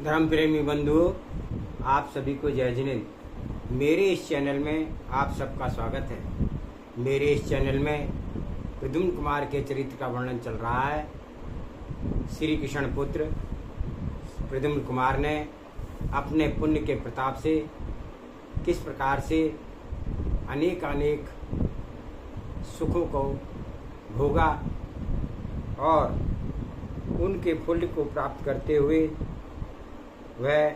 धर्म प्रेमी बंधुओं, आप सभी को जय जिनेंद्र। मेरे इस चैनल में आप सबका स्वागत है। मेरे इस चैनल में प्रद्युम्न कुमार के चरित्र का वर्णन चल रहा है। श्री कृष्ण पुत्र प्रद्युम्न कुमार ने अपने पुण्य के प्रताप से किस प्रकार से अनेक सुखों को भोगा और उनके फल को प्राप्त करते हुए वह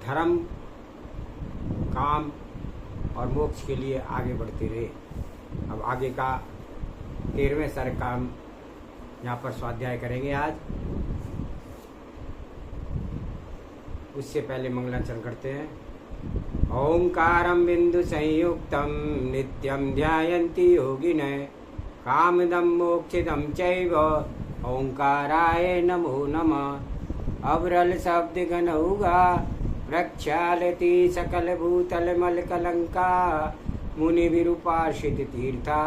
धर्म, काम और मोक्ष के लिए आगे बढ़ते रहे। अब आगे का 13वें सर्ग का हम यहाँ पर स्वाध्याय करेंगे आज। उससे पहले मंगलाचरण करते हैं। ओंकारं बिंदु संयुक्तं नित्यं ध्यायन्ति योगिनः कामदं मोक्षदं चैव ओंकाराय नमो नमः। अवरल शब्द गनौगा प्रक्षालति सकल भूतल मल कलंका मुनि विरूपार्षित तीर्था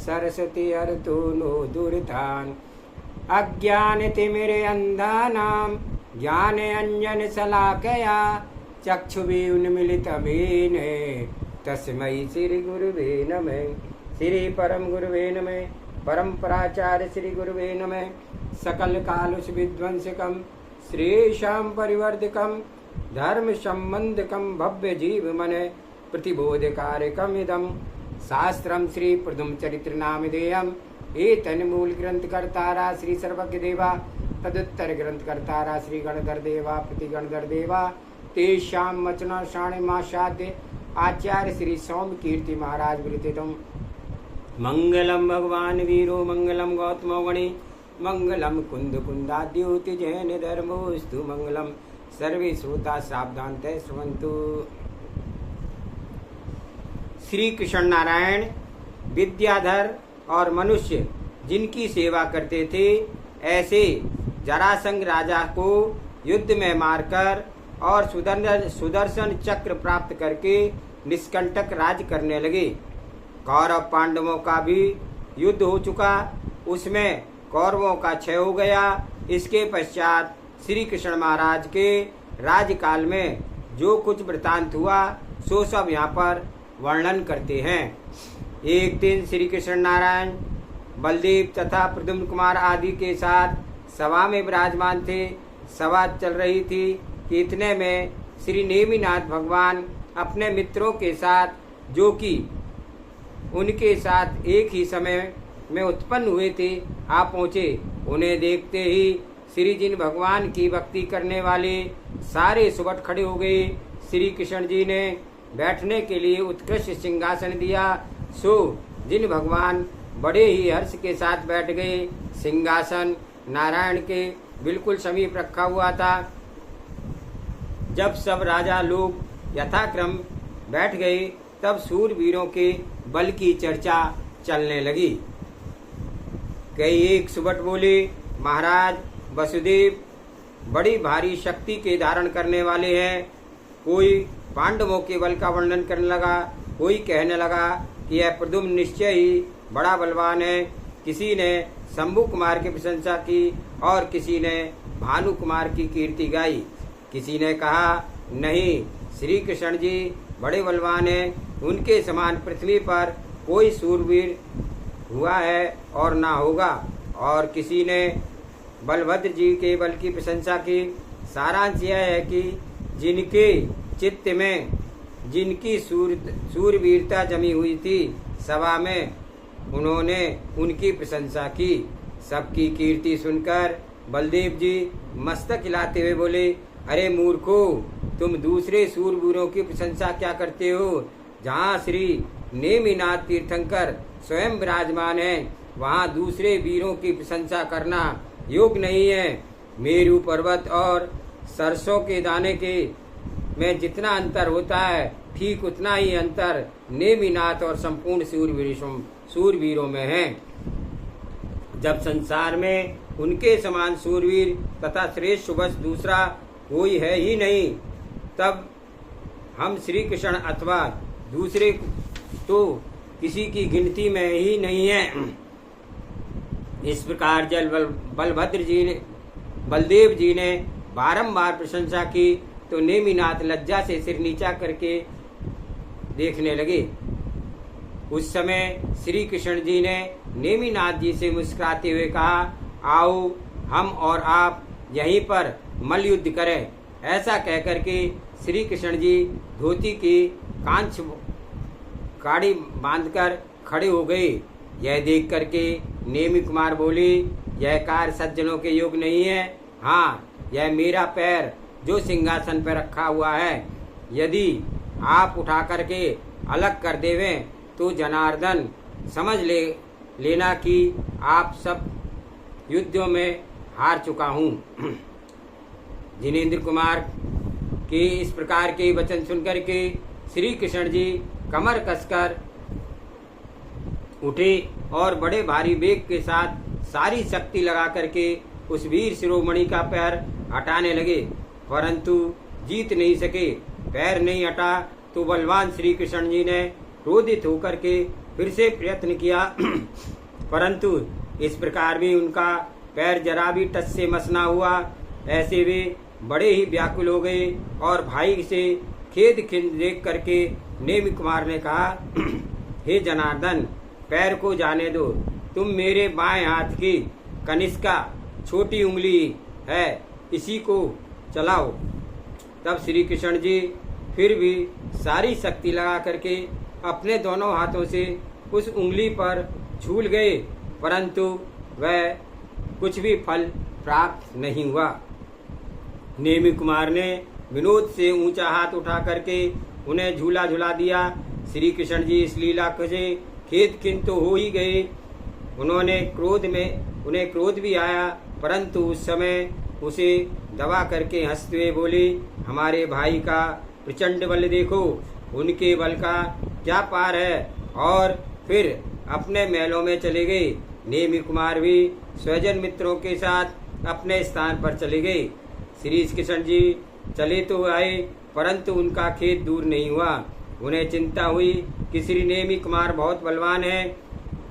सरस्वती अर्तो नो दुर्धान। अज्ञान तिमिरे अंधानां ज्ञान अंजन शलाकया चक्षुभि उन्मिलितमेन तस्मै श्री गुरुवे नमः। श्री परम गुरुवे नमः। परम्पराचार्य श्री गुरुवे नमः। सकल कालुष विध्वंसकम श्रेषां परिवर्धकम धर्म संबंधकम भव्य जीव मन प्रतिबोधकारकम इदम शास्त्रम श्री प्रद्युम्न चरित्र नामधेयम्। एतन् मूल ग्रंथ कर्तारा श्री सर्वज्ञ देवा तदुत्तर ग्रंथ कर्तारा श्री गणधर देवा प्रतिगणधर देवा तेषां वचना शाणिमासाद्य आचार्य श्री सौम्य कीर्ति महाराज विरचितम्। मंगलम भगवान वीरो मंगलम गौतमो गणे मंगलम कुंद कुंदाद्योति जैन धर्मोस्तु मंगलम। सर्वे श्रोता सावधानतः श्रवन्तु। श्री कृष्ण नारायण विद्याधर और मनुष्य जिनकी सेवा करते थे, ऐसे जरासंध राजा को युद्ध में मारकर और सुदर्शन चक्र प्राप्त करके निष्कंटक राज करने लगे। कौरव पांडवों का भी युद्ध हो चुका, उसमें कौरवों का क्षय हो गया। इसके पश्चात श्री कृष्ण महाराज के राज्यकाल में जो कुछ वृतांत हुआ सो सब यहाँ पर वर्णन करते हैं। एक दिन श्री कृष्ण नारायण बलदेव तथा प्रद्युम्न कुमार आदि के साथ सभा में विराजमान थे। सभा चल रही थी कि इतने में श्री नेमिनाथ भगवान अपने मित्रों के साथ, जो कि उनके साथ एक ही समय में उत्पन्न हुए थे, आ पहुँचे। उन्हें देखते ही श्री जिन भगवान की भक्ति करने वाले सारे सुबट खड़े हो गए। श्री कृष्ण जी ने बैठने के लिए उत्कृष्ट सिंहासन दिया, सो जिन भगवान बड़े ही हर्ष के साथ बैठ गए। सिंहासन नारायण के बिल्कुल समीप रखा हुआ था। जब सब राजा लोग यथाक्रम बैठ गए, तब सूरवीरों के बल की चर्चा चलने लगी। कई एक सुबट बोले, महाराज वसुदेव बड़ी भारी शक्ति के धारण करने वाले हैं। कोई पांडवों के बल का वर्णन करने लगा, कोई कहने लगा कि यह प्रद्युम्न निश्चय ही बड़ा बलवान है। किसी ने शंभु कुमार की प्रशंसा की और किसी ने भानु कुमार की कीर्ति गाई। किसी ने कहा, नहीं, श्री कृष्ण जी बड़े बलवान हैं, उनके समान पृथ्वी पर कोई सूरवीर हुआ है और ना होगा। और किसी ने बलभद्र जी के बल की प्रशंसा की। सारांश यह है कि जिनके चित्त में जिनकी सूरवीरता जमी हुई थी, सभा में उन्होंने उनकी प्रशंसा की। सबकी कीर्ति सुनकर बलदेव जी मस्तक हिलाते हुए बोले, अरे मूर्खो, तुम दूसरे सूरवीरों की प्रशंसा क्या करते हो? जहाँ श्री नेमिनाथ तीर्थंकर स्वयं विराजमान है, वहाँ दूसरे वीरों की प्रशंसा करना योग्य नहीं है। मेरू पर्वत और सरसों के दाने के में जितना अंतर होता है, ठीक उतना ही अंतर नेमिनाथ और संपूर्ण सूरवीरों में है। जब संसार में उनके समान सूरवीर तथा श्रेष्ठ सुबस दूसरा कोई है ही नहीं, तब हम श्री कृष्ण अथवा दूसरे तो किसी की गिनती में ही नहीं है। इस प्रकार जल बलदेव जी ने बारंबार प्रशंसा की तो नेमिनाथ लज्जा से सिर नीचा करके देखने लगे। उस समय श्री कृष्ण जी ने नेमिनाथ जी से मुस्कुराते हुए कहा, आओ हम और आप यहीं पर मल्लयुद्ध करें। ऐसा कहकर के श्री कृष्ण जी धोती की कांच काड़ी बांधकर खड़े हो गए। यह देख करके नेमि कुमार बोले, यह कार्य सज्जनों के योग नहीं है। हाँ, यह मेरा पैर जो सिंहासन पर रखा हुआ है, यदि आप उठा करके अलग कर देवें तो जनार्दन समझ लेना कि आप सब युद्धों में हार चुका हूँ। जिनेंद्र कुमार के इस प्रकार के वचन सुनकर के श्री कृष्ण जी कमर कसकर उठे और बड़े भारी वेग के साथ सारी शक्ति लगा करके उस वीर शिरोमणि का पैर हटाने लगे, परंतु जीत नहीं सके। पैर नहीं हटा तो बलवान श्री कृष्ण जी ने क्रोधित होकर के फिर से प्रयत्न किया, परंतु इस प्रकार भी उनका पैर जरा भी टस से मस ना हुआ। ऐसे वे बड़े ही व्याकुल हो गए और भाई से खेद खिंद देख करके नेमि कुमार ने कहा, हे जनार्दन, पैर को जाने दो, तुम मेरे बाएं हाथ की कनिष्का छोटी उंगली है, इसी को चलाओ। तब श्री कृष्ण जी फिर भी सारी शक्ति लगा करके अपने दोनों हाथों से उस उंगली पर झूल गए, परंतु वह कुछ भी फल प्राप्त नहीं हुआ। नेमि कुमार ने विनोद से ऊंचा हाथ उठा करके उन्हें झूला झुला दिया। श्री कृष्ण जी इस लीला से खेद खिन्न तो हो ही गए। उन्हें क्रोध भी आया, परंतु उस समय उसे दबा करके हंसते हुए बोले, हमारे भाई का प्रचंड बल देखो, उनके बल का क्या पार है। और फिर अपने महलों में चले गए। नेमि कुमार भी स्वजन मित्रों के साथ अपने स्थान पर चले गए। श्री कृष्ण जी चले तो आए, परंतु उनका खेद दूर नहीं हुआ। उन्हें चिंता हुई कि श्री नेमि कुमार बहुत बलवान है,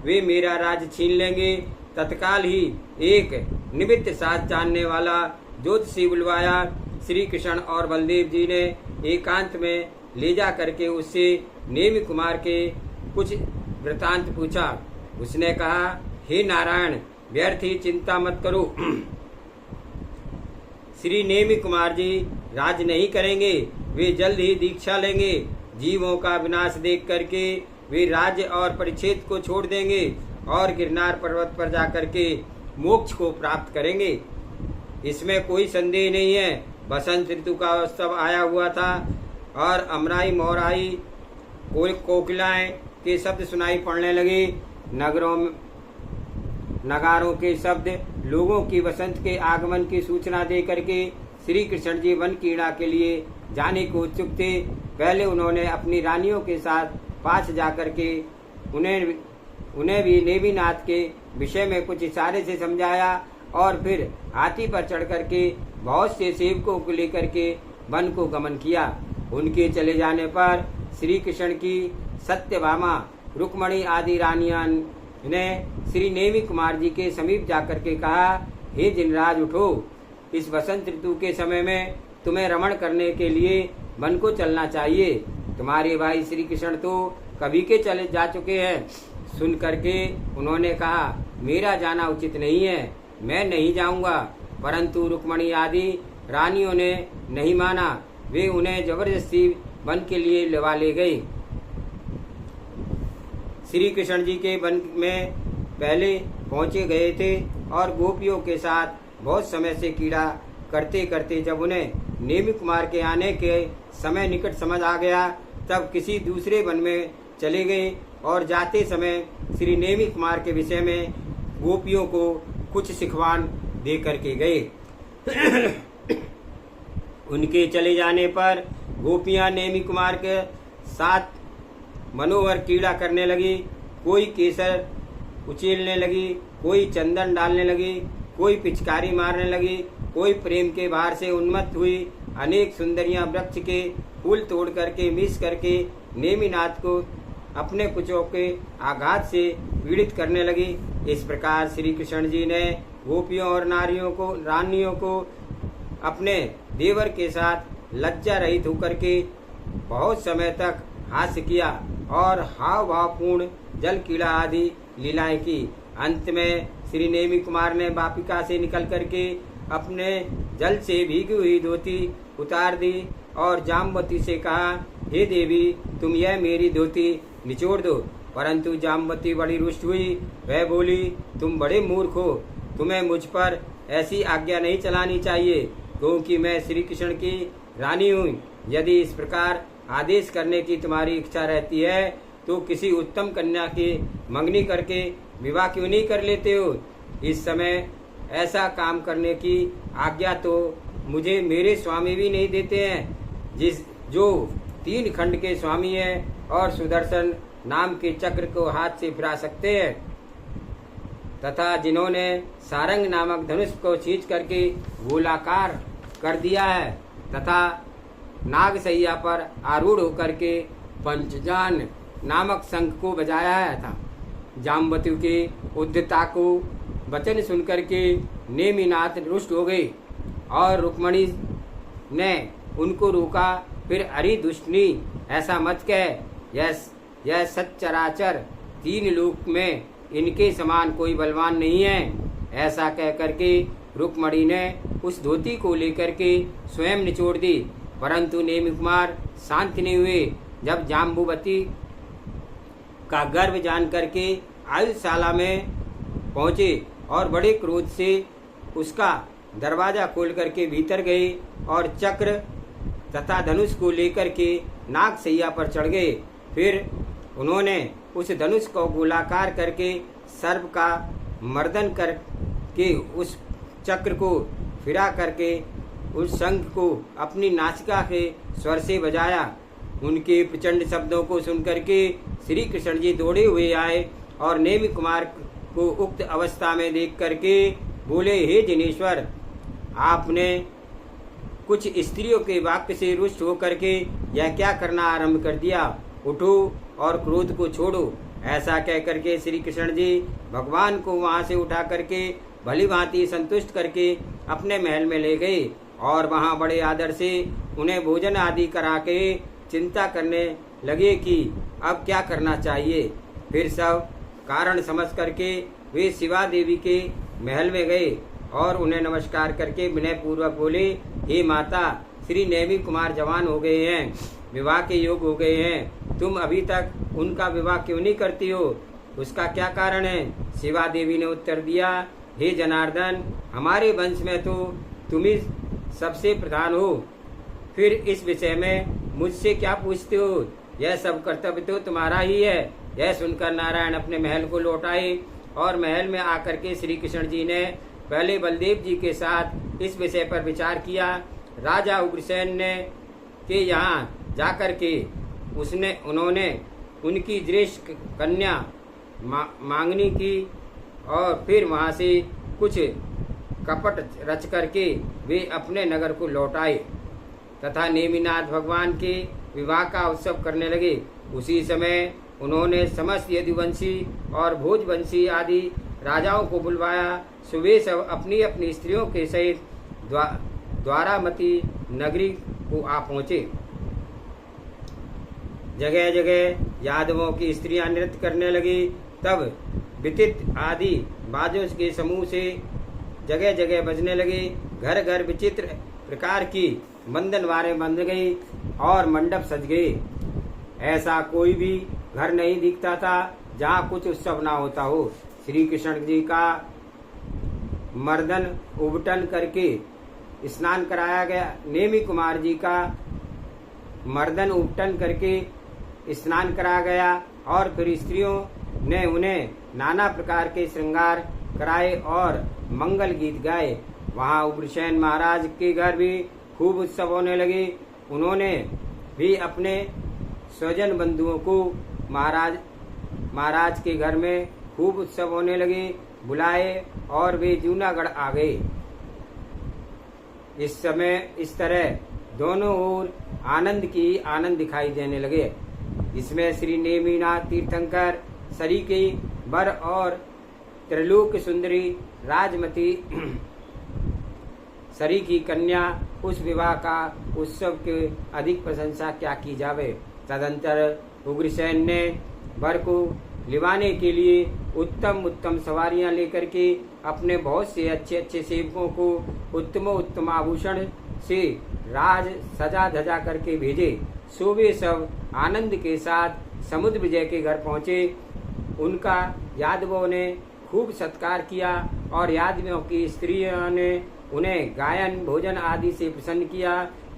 वे मेरा राज्य छीन लेंगे। तत्काल ही एक निमित्त साथ जानने वाला ज्योतिषी बुलवाया। श्री कृष्ण और बलदेव जी ने एकांत में ले जा करके उससे नेमि कुमार के कुछ वृतांत पूछा। उसने कहा, हे नारायण, व्यर्थ ही चिंता मत करो। श्री नेमि कुमार जी राज नहीं करेंगे, वे जल्द ही दीक्षा लेंगे। जीवों का विनाश देख करके वे राज्य और परिच्छेद को छोड़ देंगे और गिरनार पर्वत पर जाकर के मोक्ष को प्राप्त करेंगे। इसमें कोई संदेह नहीं है। बसंत ऋतु का उत्सव आया हुआ था और अमराई मोराई कोकिलाएं के शब्द सुनाई पड़ने लगे। नगारों के शब्द लोगों की वसंत के आगमन की सूचना दे करके श्री कृष्ण जी वन क्रीड़ा के लिए जाने को उत्सुक थे। पहले उन्होंने अपनी रानियों के साथ पास जाकर के उन्हें भी नेमिनाथ के विषय में कुछ इशारे से समझाया और फिर हाथी पर चढ़ करके बहुत से सेवकों को लेकर के वन को गमन किया। उनके चले जाने पर श्री कृष्ण की सत्यभामा, रुक्मणी आदि रानियां ने श्री नेमि कुमार जी के समीप जाकर के कहा, हे जिनराज, उठो, इस बसंत ऋतु के समय में तुम्हें रमण करने के लिए वन को चलना चाहिए। तुम्हारे भाई श्री कृष्ण तो कभी के चले जा चुके हैं। सुन करके उन्होंने कहा, मेरा जाना उचित नहीं है, मैं नहीं जाऊंगा। परंतु रुक्मणी आदि रानियों ने नहीं माना। वे उन्हें जबरदस्ती वन के लिए लवा ले गई। श्री कृष्ण जी के वन में पहले पहुंचे गए थे और गोपियों के साथ बहुत समय से क्रीड़ा करते करते जब उन्हें नेमि कुमार के आने के समय निकट समझ आ गया, तब किसी दूसरे वन में चले गए और जाते समय श्री नेमि कुमार के विषय में गोपियों को कुछ सिखवान दे करके गए। उनके चले जाने पर गोपियां नेमि कुमार के साथ मनोहर क्रीड़ा करने लगी। कोई केसर उछेलने लगी, कोई चंदन डालने लगी, कोई पिचकारी मारने लगी, कोई प्रेम के भार से उन्मत्त हुई। अनेक सुंदरियां वृक्ष के फूल तोड़ करके मिस करके नेमिनाथ को अपने कुचों के आघात से पीड़ित करने लगी। इस प्रकार श्री कृष्ण जी ने गोपियों और रानियों को अपने देवर के साथ लज्जा रहित होकर के बहुत समय तक हास्य किया और हाव भावपूर्ण जल क्रीड़ा आदि लीलाएं की। अंत में श्री नेमी कुमार ने वापिका से निकल करके अपने जल से भीगी हुई धोती उतार दी और जाम्बवती से कहा, हे देवी, तुम यह मेरी धोती निचोड़ दो। परंतु जाम्बवती बड़ी रुष्ट हुई। वह बोली, तुम बड़े मूर्ख हो, तुम्हें मुझ पर ऐसी आज्ञा नहीं चलानी चाहिए, क्योंकि मैं श्री कृष्ण की रानी हूँ। यदि इस प्रकार आदेश करने की तुम्हारी इच्छा रहती है तो किसी उत्तम कन्या की मंगनी करके विवाह क्यों नहीं कर लेते हो। इस समय ऐसा काम करने की आज्ञा तो मुझे मेरे स्वामी भी नहीं देते हैं, जो 3 खंड के स्वामी हैं और सुदर्शन नाम के चक्र को हाथ से फिरा सकते हैं, तथा जिन्होंने सारंग नामक धनुष को खींच करके गोलाकार कर दिया है, तथा नागसैया पर आरूढ़ होकर के पंचजान नामक शंख को बजाया है था। जाम्बवती के उद्धता को वचन सुनकर के नेमिनाथ रुष्ट हो गई और रुक्मणी ने उनको रोका। फिर अरे दुष्टनी, ऐसा मत कह, यह सच्चराचर 3 लोक में इनके समान कोई बलवान नहीं है। ऐसा कह करके रुक्मणी ने उस धोती को लेकर के स्वयं निचोड़ दी, परंतु नेमि कुमार शांत नहीं हुए। जब जाम्बुवती का गर्व जान करके आयुशाला में पहुंचे और बड़े क्रोध से उसका दरवाजा खोल करके भीतर गए और चक्र तथा धनुष को लेकर के नागसैया पर चढ़ गए। फिर उन्होंने उस धनुष को गोलाकार करके सर्प का मर्दन करके उस चक्र को फिरा करके उस शंख को अपनी नासिका के स्वर से बजाया। उनके प्रचंड शब्दों को सुनकर के श्री कृष्ण जी दौड़े हुए आए और नेमि कुमार को उक्त अवस्था में देख करके बोले, हे जिनेश्वर, आपने कुछ स्त्रियों के वाक्य से रुष्ट होकर के यह क्या करना आरंभ कर दिया। उठो और क्रोध को छोड़ो। ऐसा कह करके श्री कृष्ण जी भगवान को वहां से उठा करके भली भांति संतुष्ट करके अपने महल में ले गए और वहां बड़े आदर से उन्हें भोजन आदि करा के चिंता करने लगे कि अब क्या करना चाहिए। फिर सब कारण समझ करके वे शिवा देवी के महल में गए और उन्हें नमस्कार करके विनय पूर्वक बोले, हे माता, श्री नेमि कुमार जवान हो गए हैं, विवाह के योग हो गए हैं, तुम अभी तक उनका विवाह क्यों नहीं करती हो, उसका क्या कारण है। शिवा देवी ने उत्तर दिया, हे जनार्दन, हमारे वंश में तो तुम ही सबसे प्रधान हो, फिर इस विषय में मुझसे क्या पूछते हो, यह सब कर्तव्य तो तुम्हारा ही है। यह सुनकर नारायण अपने महल को लौट आए और महल में आकर के श्री कृष्ण जी ने पहले बलदेव जी के साथ इस विषय पर विचार किया। राजा उग्रसेन ने के यहाँ जाकर के उन्होंने उनकी ज्येष्ठ कन्या मांगनी की और फिर वहाँ से कुछ कपट रच करके वे अपने नगर को लौट आए तथा नेमिनाथ भगवान के विवाह का उत्सव करने लगे। उसी समय उन्होंने समस्त यदुवंशी और भोजवंशी आदि राजाओं को बुलवाया। सुबह सब अपनी अपनी स्त्रियों के सहित द्वारामती नगरी को आ पहुँचे। जगह जगह यादवों की स्त्रियां नृत्य करने लगी। तब विदित आदि बाजों के समूह से जगह जगह बजने लगे। घर घर विचित्र प्रकार की बंधनवारें बंध गई और मंडप सज गए। ऐसा कोई भी घर नहीं दिखता था जहाँ कुछ उत्सव ना होता हो। श्री कृष्ण जी का मर्दन उबटन करके स्नान कराया गया। नेमि कुमार जी का मर्दन उबटन करके स्नान कराया गया और फिर स्त्रियों ने उन्हें नाना प्रकार के श्रृंगार कराए और मंगल गीत गाए। वहाँ उग्रसेन महाराज के घर भी खूब उत्सव होने लगे। उन्होंने भी अपने स्वजन बंधुओं को महाराज के घर में खूब उत्सव होने लगे बुलाए और वे जूनागढ़ आ गए। इस समय इस तरह दोनों ओर आनंद दिखाई देने लगे। इसमें श्री नेमिनाथ तीर्थंकर सरीके वर और त्रिलोक सुंदरी राजमती सरी की कन्या उस विवाह का उत्सव के अधिक प्रशंसा क्या की जावे। तदंतर उग्रसेन ने वर को लिवाने के लिए उत्तम उत्तम सवारियां लेकर के अपने बहुत से अच्छे अच्छे सेवकों को उत्तम आभूषण से राज सजा धजा करके भेजे। सो वे सब आनंद के साथ समुद्र विजय के घर पहुँचे। उनका यादवों ने खूब सत्कार किया और यादवों की स्त्रियों ने उन्हें गायन भोजन आदि से प्रसन्न किया।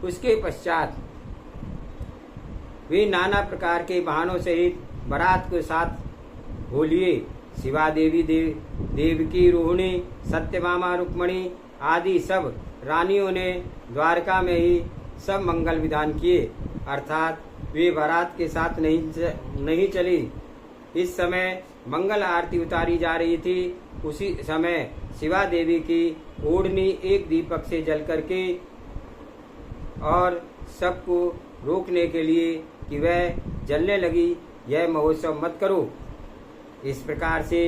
उसके पश्चात वे नाना प्रकार के वाहनों सहित बारात के साथ हो लिए। शिवा देवी देवकी रोहिणी सत्यभामा रुक्मणी आदि सब रानियों ने द्वारका में ही सब मंगल विधान किए, अर्थात वे बारात के साथ नहीं चली। इस समय मंगल आरती उतारी जा रही थी। उसी समय शिवा देवी की ओढ़नी एक दीपक से जल करके और सबको रोकने के लिए कि वह जलने लगी, यह महोत्सव मत करो। इस प्रकार से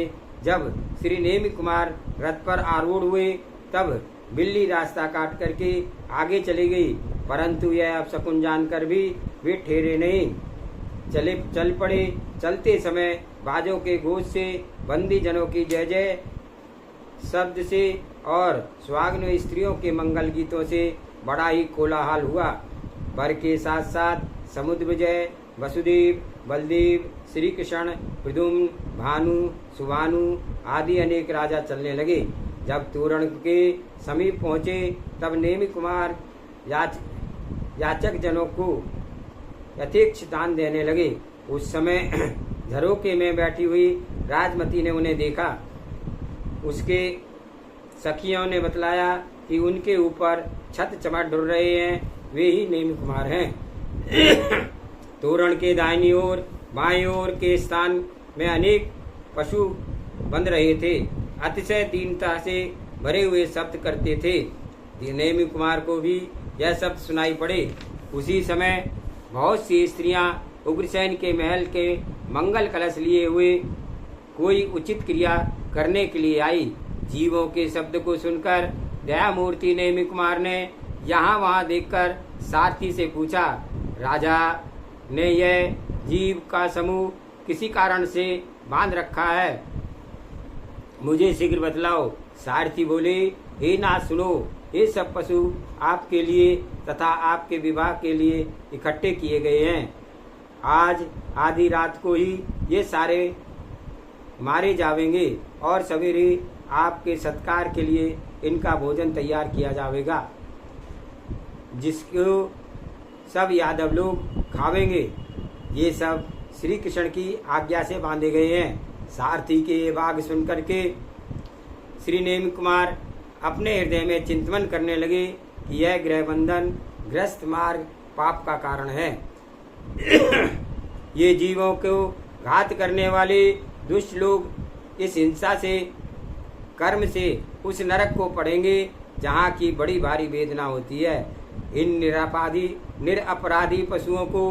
जब श्री नेमि कुमार रथ पर आरूढ़ हुए तब बिल्ली रास्ता काट करके आगे चली गई, परंतु यह अपशकुन जानकर भी वे ठहरे नहीं, चल पड़े। चलते समय बाजों के घोष से, बंदी जनों की जय जय शब्द से और सुहागन स्त्रियों के मंगल गीतों से बड़ा ही कोलाहल हुआ। वर के साथ साथ समुद्र विजय, वसुदेव, बलदेव, श्री कृष्ण, प्रद्युम्न, भानु, सुभानु आदि अनेक राजा चलने लगे। जब तोरण के समीप पहुँचे तब नेमि कुमार याचक जनों को यथेच्छ दान देने लगे। उस समय झरोके में बैठी हुई राजमती ने उन्हें देखा। उसके सखियों ने बतलाया कि उनके ऊपर छत चमट डुल रहे हैं, वे ही नेमि कुमार हैं। तोरण के दाहिनी ओर बाईं ओर के स्थान में अनेक पशु बंध रहे थे, अतिशय दीनता से भरे हुए शब्द करते थे। नेमि कुमार को भी यह शब्द सुनाई पड़े। उसी समय बहुत सी स्त्रियां उग्रसेन के महल के मंगल कलश लिए हुए कोई उचित क्रिया करने के लिए आई। जीवों के शब्द को सुनकर दयामूर्ति नेमि कुमार ने यहाँ वहाँ देखकर सारथी से पूछा, राजा ने यह जीव का समूह किसी कारण से बांध रखा है, मुझे शीघ्र बतलाओ। सारथी बोले, हे नाथ सुनो, ये सब पशु आपके लिए तथा आपके विवाह के लिए इकट्ठे किए गए हैं। आज आधी रात को ही ये सारे मारे जावेंगे और सवेरे आपके सत्कार के लिए इनका भोजन तैयार किया जाएगा, जिसको सब यादव लोग खावेंगे। ये सब श्री कृष्ण की आज्ञा से बांधे गए हैं। सारथी के ये भाग सुनकर के श्री नेमि कुमार अपने हृदय में चिंतन करने लगे कि यह गृह बंधन ग्रस्त मार्ग पाप का कारण है। ये जीवों को घात करने वाले दुष्ट लोग इस हिंसा से कर्म से उस नरक को पड़ेंगे जहाँ की बड़ी भारी वेदना होती है। इन निरपराधी पशुओं को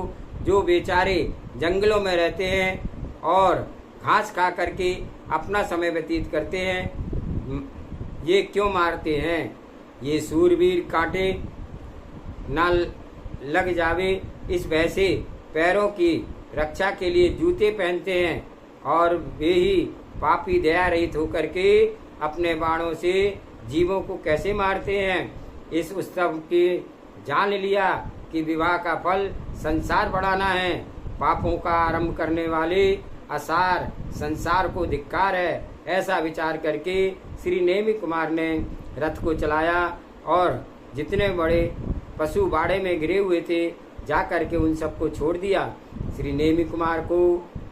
जो बेचारे जंगलों में रहते हैं और घास खा करके अपना समय व्यतीत करते हैं, ये क्यों मारते हैं? ये सूरवीर कांटे न लग जावे इस भय से पैरों की रक्षा के लिए जूते पहनते हैं और वे ही पापी दया रहित होकर के अपने बाणों से जीवों को कैसे मारते हैं। इस उत्सव की जान लिया कि विवाह का फल संसार बढ़ाना है। पापों का आरंभ करने वाले असार संसार को धिक्कार है। ऐसा विचार करके श्री नेमि कुमार ने रथ को चलाया और जितने बड़े पशु बाड़े में गिरे हुए थे जा करके उन सबको छोड़ दिया। श्री नेमि कुमार को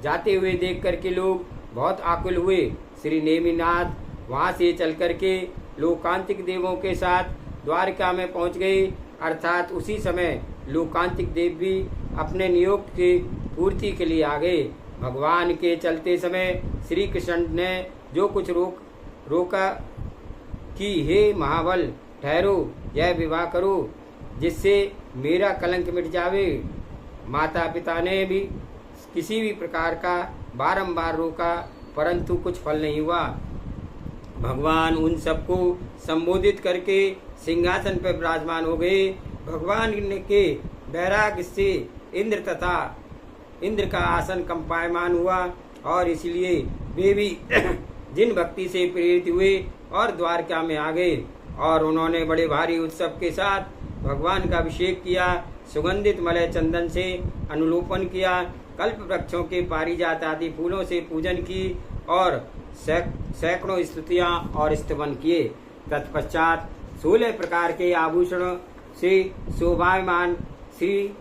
जाते हुए देख करके लोग बहुत आकुल हुए। श्री नेमिनाथ वहाँ से चल करके लोकांतिक देवों के साथ द्वारका में पहुँच गए। अर्थात उसी समय लोकांतिक देव भी अपने नियोग की पूर्ति के लिए आ गए। भगवान के चलते समय श्री कृष्ण ने जो कुछ रोका कि हे महाबल ठहरो, यह विवाह करो जिससे मेरा कलंक मिट जावे। माता पिता ने भी किसी भी प्रकार का बारंबार रोका परंतु कुछ फल नहीं हुआ। भगवान उन सबको संबोधित करके सिंहासन पर विराजमान हो गए। भगवान के वैराग्य से इंद्र का आसन कंपायमान हुआ और इसलिए वे भी जिन भक्ति से प्रेरित हुए और द्वारका में आ गए और उन्होंने बड़े भारी उत्सव के साथ भगवान का अभिषेक किया, सुगंधित मलय चंदन से अनुलोपन किया, कल्प वृक्षों के पारिजात आदि फूलों से पूजन की और सैकड़ों स्तुतियां और स्तवन किए। तत्पश्चात 16 प्रकार के आभूषणों से शोभायमान श्री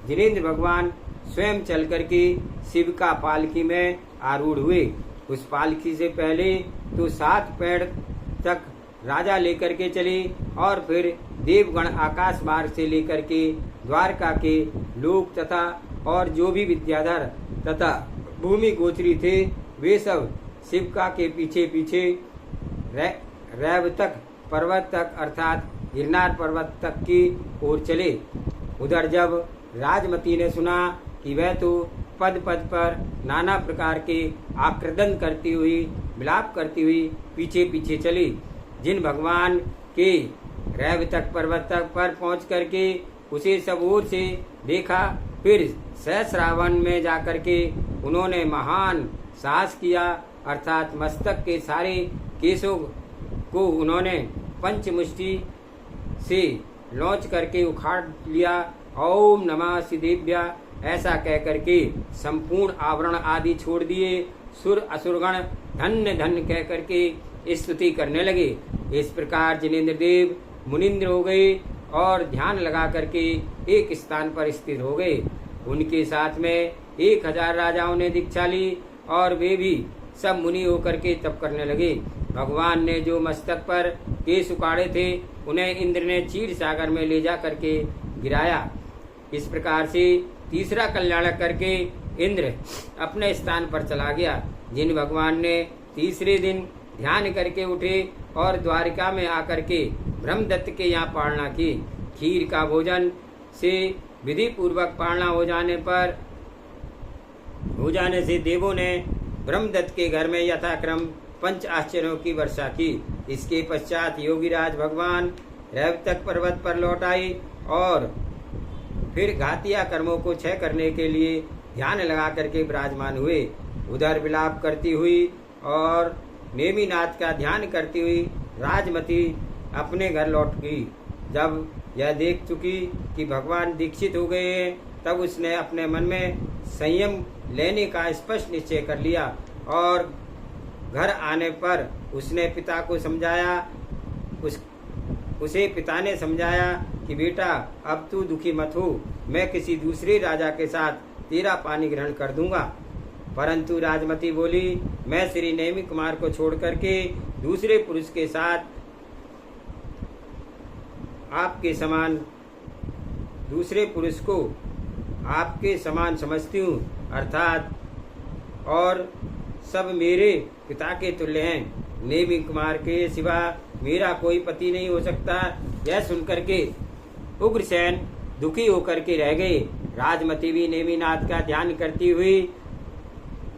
जिनेन्द्र भगवान स्वयं चल करके शिव का पालकी में आरूढ़ हुए। उस पालकी से पहले तो 7 पेड़ तक राजा लेकर के चले और फिर देवगण आकाश मार्ग से लेकर के द्वारका के लोक तथा और जो भी विद्याधर तथा भूमि गोचरी थे वे सब शिवका के पीछे पीछे रैवतक पर्वत तक अर्थात गिरनार पर्वत तक की ओर चले। उधर जब राजमती ने सुना कि वह तो पद पद पर नाना प्रकार के आक्रदन करती हुई विलाप करती हुई पीछे पीछे चली। जिन भगवान के रैवतक पर्वत तक पर पहुंच करके उसे सब ओर से देखा, फिर सहस्रावन में जाकर के उन्होंने महान साहस किया, अर्थात मस्तक के सारे केशों को उन्होंने पंचमुष्टि से लौच करके उखाड़ लिया। ओम नमः शिदेभ्या ऐसा कह करके संपूर्ण आवरण आदि छोड़ दिए। सुर असुरगण धन्य धन्य कह करके स्तुति करने लगे। इस प्रकार जिनेन्द्र देव मुनिंद्र हो गए और ध्यान लगा करके एक स्थान पर स्थिर हो गए। उनके साथ में 1000 राजाओं ने दीक्षा ली और वे भी सब मुनि होकर के तप करने लगे। भगवान ने जो मस्तक पर केश उखाड़े थे उन्हें इंद्र ने क्षीर सागर में ले जा करके गिराया। इस प्रकार से तीसरा कल्याण करके इंद्र अपने स्थान पर चला गया। जिन भगवान ने तीसरे दिन ध्यान करके उठे और द्वारिका में आकर के ब्रह्मदत्त के यहाँ पालना की। खीर का भोजन से विधि पूर्वक पालना हो जाने से देवों ने ब्रह्मदत्त के घर में यथाक्रम 5 आश्चर्यों की वर्षा की। इसके पश्चात योगीराज भगवान रैवतक पर्वत पर लौट आए और फिर घातिया कर्मों को क्षय करने के लिए ध्यान लगा करके विराजमान हुए। उधर विलाप करती हुई और नेमिनाथ का ध्यान करती हुई राजमती अपने घर लौट गई। जब यह देख चुकी कि भगवान दीक्षित हो गए हैं, तब उसने अपने मन में संयम लेने का स्पष्ट निश्चय कर लिया और घर आने पर उसने पिता को समझाया। उसे पिता ने समझाया कि बेटा अब तू दुखी मत हो, मैं किसी दूसरे राजा के साथ तेरा पानी ग्रहण कर दूंगा। परंतु राजमती बोली, मैं श्री नेमि कुमार को छोड़ करके दूसरे पुरुष के साथ आपके समान दूसरे पुरुष को आपके समान समझती हूँ, अर्थात और सब मेरे पिता के तुल्य हैं। नेमि कुमार के सिवा मेरा कोई पति नहीं हो सकता। यह सुनकर के उग्रसेन दुखी होकर के रह गए। राजमती भी नेमिनाथ का ध्यान करती हुई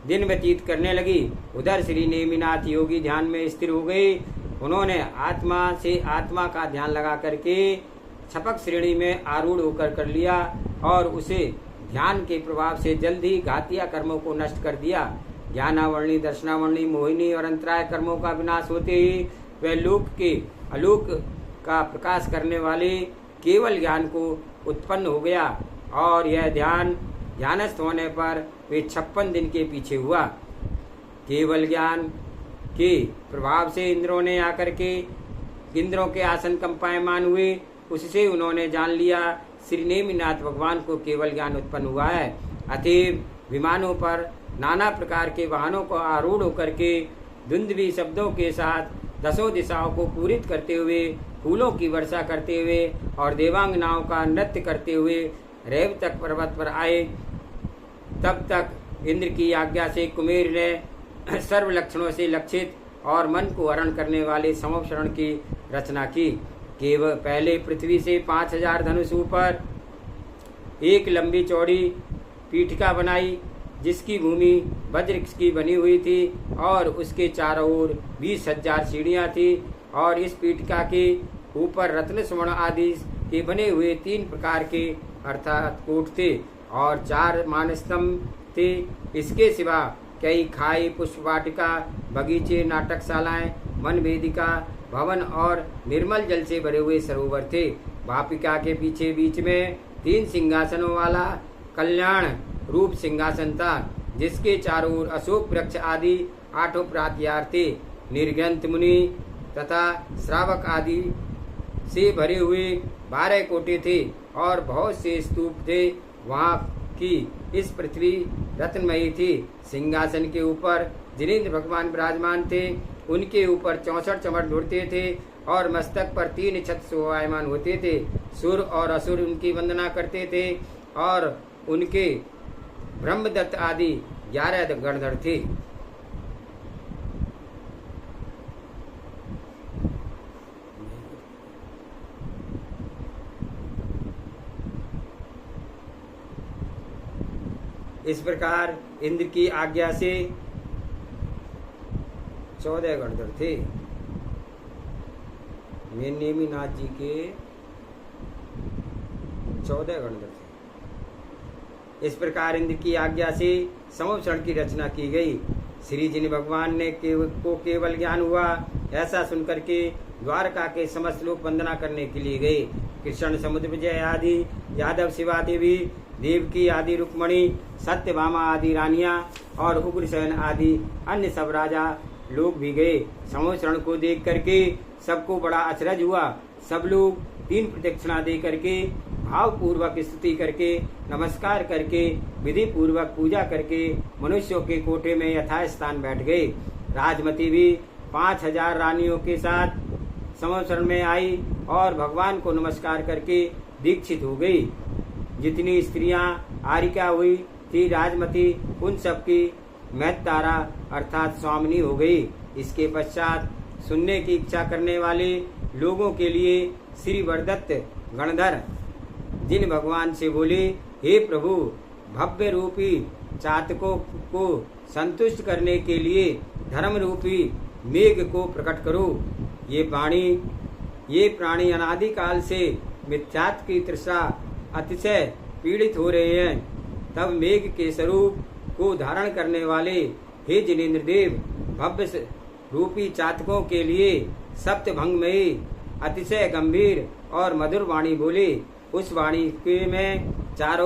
दिन व्यतीत करने लगी। उधर श्री नेमिनाथ योगी ध्यान में स्थिर हो गए। उन्होंने आत्मा से आत्मा का ध्यान लगा करके छपक श्रेणी में आरूढ़ होकर कर लिया और उसे ध्यान के प्रभाव से जल्दी घातिया कर्मों को नष्ट कर दिया। ज्ञानावर्णी, दर्शनावर्णी, मोहिनी और अंतराय कर्मों का विनाश होते ही वह लोक के अलोक का प्रकाश करने वाले केवल ज्ञान को उत्पन्न हो गया और यह ध्यानस्थ होने पर वे 56 दिन के पीछे हुआ। केवल ज्ञान के प्रभाव से इंद्रों के आसन कंपायमान हुए। उससे उन्होंने जान लिया श्री नेमिनाथ भगवान को केवल ज्ञान उत्पन्न हुआ है। अतएव विमानों पर नाना प्रकार के वाहनों को आरूढ़ होकर के दुंदुभी शब्दों के साथ 10 दिशाओं को पूरित करते हुए, फूलों की वर्षा करते हुए और देवांगनाओं का नृत्य करते हुए रैवतक पर्वत पर आए। तब तक इंद्र की आज्ञा से कुमेर ने सर्व लक्षणों से लक्षित और मन को हरण करने वाले संवत्सरण की रचना की। केवल पहले पृथ्वी से 5000 धनुष ऊपर एक लंबी चौड़ी पीठिका बनाई, जिसकी भूमि वज्र की बनी हुई थी और उसके चारों ओर 20,000 सीढ़ियाँ थी और इस पीठिका के ऊपर रत्न स्वर्ण आदि के बने हुए 3 प्रकार के अर्थात कोट थे और 4 मानस्तंभ थे। इसके सिवा कई खाई, पुष्पवाटिका, बगीचे, नाटकशालाएं, वन वेदिका, भवन और निर्मल जल से भरे हुए सरोवर थे। वापिका के पीछे बीच में 3 सिंहासनों वाला कल्याण रूप सिंहासन था, जिसके चारों ओर अशोक वृक्ष आदि 8 प्रातयार थे। निर्ग्रंथ मुनि तथा श्रावक आदि से भरे हुए 12 कोटे थे और बहुत से स्तूप थे। वहाँ की इस पृथ्वी रत्नमयी थी। सिंहासन के ऊपर जिनेंद्र भगवान विराजमान थे। उनके ऊपर 64 चमड़ उड़ते थे और मस्तक पर 3 छत्र शोभायमान होते थे। सुर और असुर उनकी वंदना करते थे और उनके ब्रह्मदत्त आदि 11 गणधर थे। इस प्रकार इंद्र की आज्ञा से 14 गणधर थे। नेमिनाथ जी के 14 गणधर थे। इस प्रकार इंद्र की आज्ञा से संवत्सरण की रचना की गई। श्री जिन भगवान ने को केवल ज्ञान हुआ, ऐसा सुनकर के द्वारका के समस्त लोग वंदना करने के लिए गए। कृष्ण, समुद्र विजय आदि यादव, शिवा देवी, देवकी आदि रुक्मणी, सत्यभामा आदि रानियां और उग्रसेन आदि अन्य सब राजा लोग भी गए। संवत्सरण को देख करके सबको बड़ा अचरज हुआ। सब लोग 3 प्रदक्षिणा दे करके भावपूर्वक स्तुति करके नमस्कार करके विधि पूर्वक पूजा करके मनुष्यों के कोठे में यथास्थान बैठ गए। राजमती भी 5000 रानियों के साथ संवत्सरण में आई और भगवान को नमस्कार करके दीक्षित हो गई। जितनी स्त्रियां आरिका हुई थी राजमती, उन सबकी महतारा अर्थात स्वामिनी हो गई। इसके पश्चात सुनने की इच्छा करने वाले लोगों के लिए श्री वरदत्त गणधर जिन भगवान से बोले, हे प्रभु, भव्य रूपी चातकों को संतुष्ट करने के लिए धर्म रूपी मेघ को प्रकट करो। ये प्राणी अनादिकाल से मिथ्यात्व की तृष्णा अतिशय पीड़ित हो रहे हैं। तब मेघ के स्वरूप को धारण करने वाले हे जिनेन्द्र देव, भव्य रूपी चातकों के लिए सप्तभंगमयी अतिशय गंभीर और मधुर वाणी बोले। उस वाणी के में 4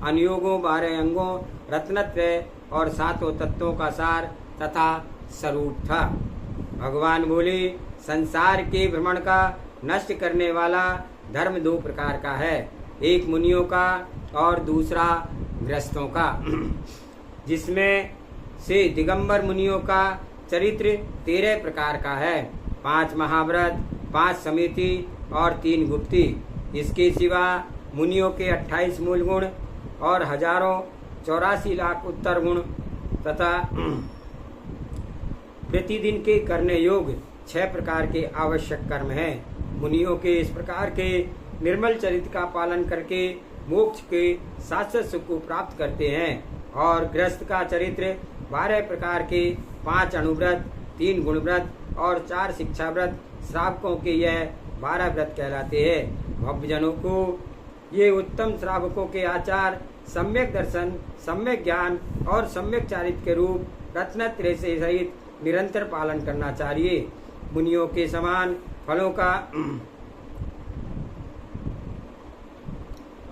अनुयोगों, 12 अंगों, रत्नत्रय और 7 तत्वों का सार तथा स्वरूप था। भगवान बोले, संसार के भ्रमण का नष्ट करने वाला धर्म 2 प्रकार का है, एक मुनियों का और दूसरा गृहस्थों का, जिसमें से दिगंबर मुनियों का चरित्र 13 प्रकार का है, 5 महाव्रत, 5 समिति और 3 गुप्ती। इसके सिवा मुनियों के 28 मूल गुण और हजारों 84 लाख उत्तर गुण तथा प्रतिदिन के करने योग 6 प्रकार के आवश्यक कर्म हैं। मुनियों के इस प्रकार के निर्मल चरित्र का पालन करके मोक्ष के शाश्वत सुख को प्राप्त करते हैं। और गृहस्थ का चरित्र 12 प्रकार के 5 अणुव्रत, 3 गुणव्रत और 4 शिक्षा व्रत, श्रावकों के यह 12 व्रत कहलाते हैं। भक्तजनों को ये उत्तम श्रावकों के आचार, सम्यक दर्शन, सम्यक ज्ञान और सम्यक चारित्र के रूप रत्नत्रय से सहित निरंतर पालन करना चाहिए। मुनियों के समान फलों का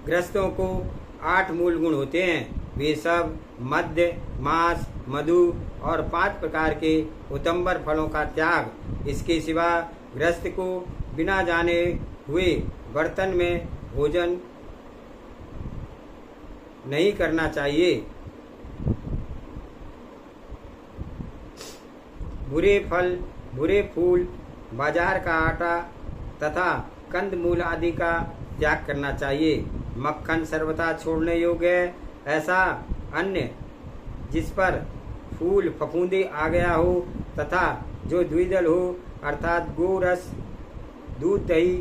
गृहस्थों को 8 मूल गुण होते हैं। वे सब मध्य, मांस, मधु और 5 प्रकार के उत्तंबर फलों का त्याग। इसके सिवा गृहस्थ को बिना जाने हुए बर्तन में भोजन नहीं करना चाहिए। बुरे फल, बुरे फूल, बाजार का आटा तथा कंद मूल आदि का त्याग करना चाहिए। मक्खन सर्वथा छोड़ने योग्य है। ऐसा अन्य जिस पर फूल फफूंदे आ गया हो तथा जो द्विदल हो अर्थात गोरस, दूध, दही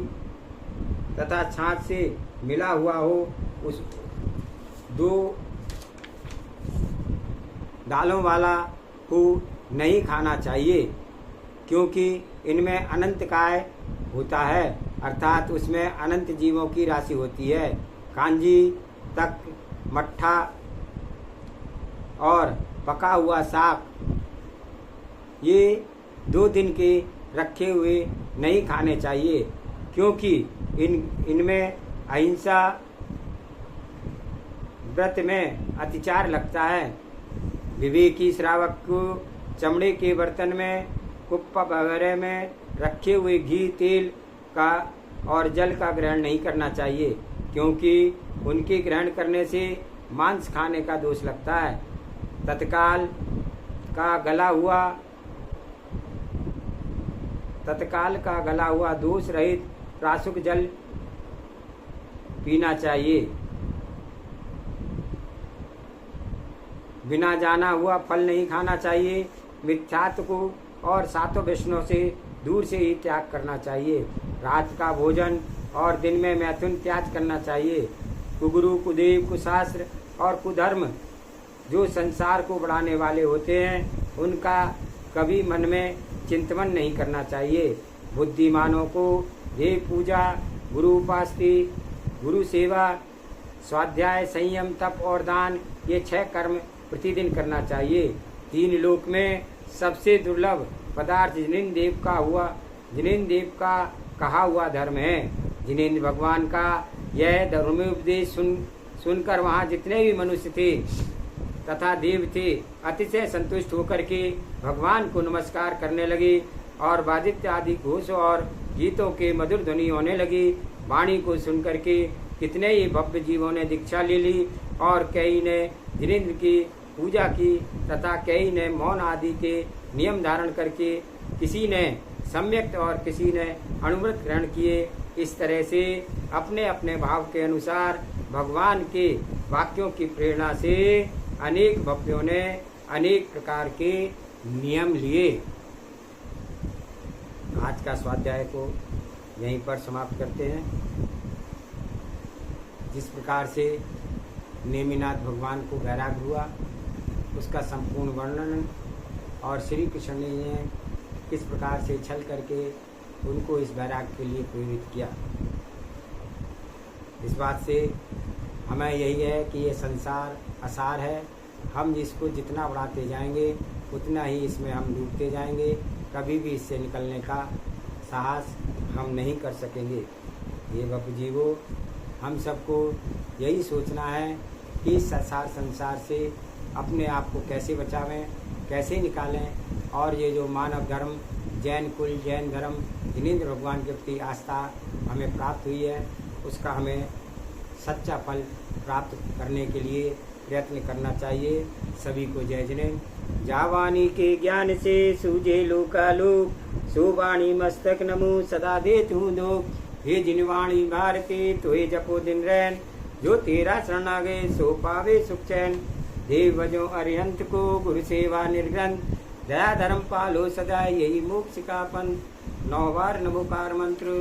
तथा छाछ से मिला हुआ हो, उस 2 दालों वाला को नहीं खाना चाहिए, क्योंकि इनमें अनंत काय होता है, अर्थात उसमें अनंत जीवों की राशि होती है। कांजी तक मट्ठा और पका हुआ साग ये 2 दिन के रखे हुए नहीं खाने चाहिए, क्योंकि इनमें अहिंसा व्रत में अतिचार लगता है। विवेकी श्रावक को चमड़े के बर्तन में, कुप्पा वगैरह में रखे हुए घी, तेल का और जल का ग्रहण नहीं करना चाहिए, क्योंकि उनके ग्रहण करने से मांस खाने का दोष लगता है। तत्काल का गला हुआ दोष रहित प्राशुक जल पीना चाहिए। बिना जाना हुआ फल नहीं खाना चाहिए। मिथ्यात्व को और सातों वैष्णव से दूर से ही त्याग करना चाहिए। रात का भोजन और दिन में मैथुन त्याग करना चाहिए। कुगुरु, कुदेव, कुशास्त्र और कुधर्म जो संसार को बढ़ाने वाले होते हैं, उनका कभी मन में चिंतन नहीं करना चाहिए। बुद्धिमानों को ये पूजा, गुरु उपासना, गुरु सेवा, स्वाध्याय, संयम, तप और दान, ये 6 कर्म प्रतिदिन करना चाहिए। 3 लोक में सबसे दुर्लभ पदार्थ जिनेन्द्र देव का कहा हुआ धर्म है। जिनेन्द्र भगवान का यह धर्मोपदेश सुनकर वहाँ जितने भी मनुष्य थे तथा देव थे, अतिशय संतुष्ट होकर के भगवान को नमस्कार करने लगे और वादित्य आदि घोष और गीतों के मधुर ध्वनि होने लगी। वाणी को सुनकर के कितने ही भव्य जीवों ने दीक्षा ले ली और कई ने जिनेन्द्र की पूजा की तथा कई ने मौन आदि के नियम धारण करके, किसी ने सम्यक और किसी ने अणुव्रत ग्रहण किए। इस तरह से अपने अपने भाव के अनुसार भगवान के वाक्यों की प्रेरणा से अनेक भक्तों ने अनेक प्रकार के नियम लिए। आज का स्वाध्याय को यहीं पर समाप्त करते हैं। जिस प्रकार से नेमिनाथ भगवान को वैराग्य हुआ, उसका संपूर्ण वर्णन और श्री कृष्ण ने किस प्रकार से छल करके उनको इस वैराग्य के लिए प्रेरित किया। इस बात से हमें यही है कि ये संसार असार है। हम इसको जितना बढ़ाते जाएंगे उतना ही इसमें हम डूबते जाएंगे। कभी भी इससे निकलने का साहस हम नहीं कर सकेंगे। ये बापू जीवो, हम सबको यही सोचना है कि इस संसार से अपने आप को कैसे बचावें, कैसे निकालें, और ये जो मानव धर्म, जैन कुल, जैन धर्म, जिनेन्द्र भगवान के प्रति आस्था हमें प्राप्त हुई है, उसका हमें सच्चा फल प्राप्त करने के लिए प्रयत्न करना चाहिए। सभी को जय जिनेन्द्र। जावानी के ज्ञान से सूझे लोकालोक, सो वाणी मस्तक नमो सदा देत हूँ दो। हे जिनवाणी भारती तोहे जपो दिन रैन, जो तेरा शरण आ गए सो पावे सुख चैन। देव भजो अरिहंत को गुरु सेवा निर्ग्रंथ, दया धर्म पालो सदा यही मोक्ष का पंथ। 9 बार नमोकार मंत्र।